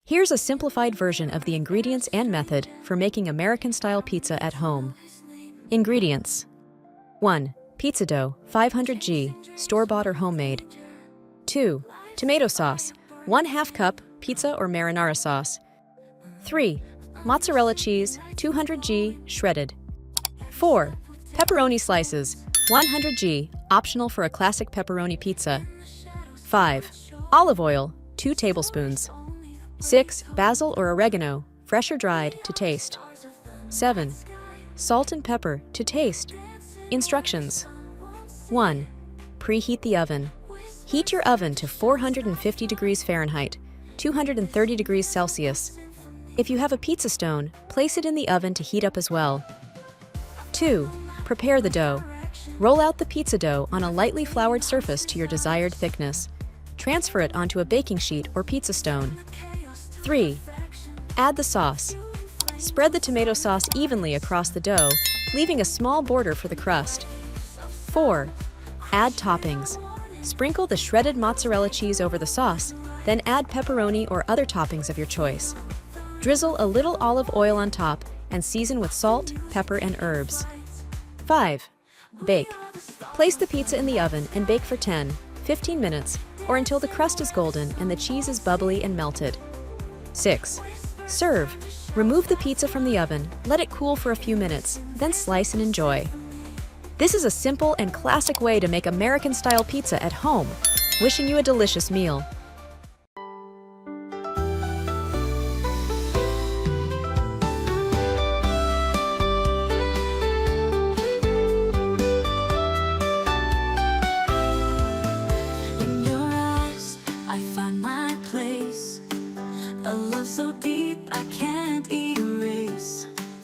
Here's a simplified version of the ingredients and method for making American-style pizza at home. Ingredients: 1. Pizza dough, 500 g, store-bought or homemade. 2. Tomato sauce, 1/2 cup, pizza or marinara sauce. 3. Mozzarella cheese, 200 g, shredded. 4. Pepperoni slices, 100 g, optional for a classic pepperoni pizza. 5. Olive oil, 2 tablespoons. 6. Basil or oregano, fresh or dried, to taste. 7. Salt and pepper, to taste. Instructions: 1. Preheat the oven. Heat your oven to 450 degrees Fahrenheit, 230 degrees Celsius. If you have a pizza stone, place it in the oven to heat up as well. 2. Prepare the dough. Roll out the pizza dough on a lightly floured surface to your desired thickness. Transfer it onto a baking sheet or pizza stone. 3. Add the sauce. Spread the tomato sauce evenly across the dough, leaving a small border for the crust. 4. Add toppings. Sprinkle the shredded mozzarella cheese over the sauce, then add pepperoni or other toppings of your choice. Drizzle a little olive oil on top and season with salt, pepper, and herbs. 5. Bake. Place the pizza in the oven and bake for 10-15 minutes, or until the crust is golden and the cheese is bubbly and melted. 6. Serve. Remove the pizza from the oven, let it cool for a few minutes, then slice and enjoy. This is a simple and classic way to make American-style pizza at home. Wishing you a delicious meal. In your eyes, I find my place. A love so deep I can't erase.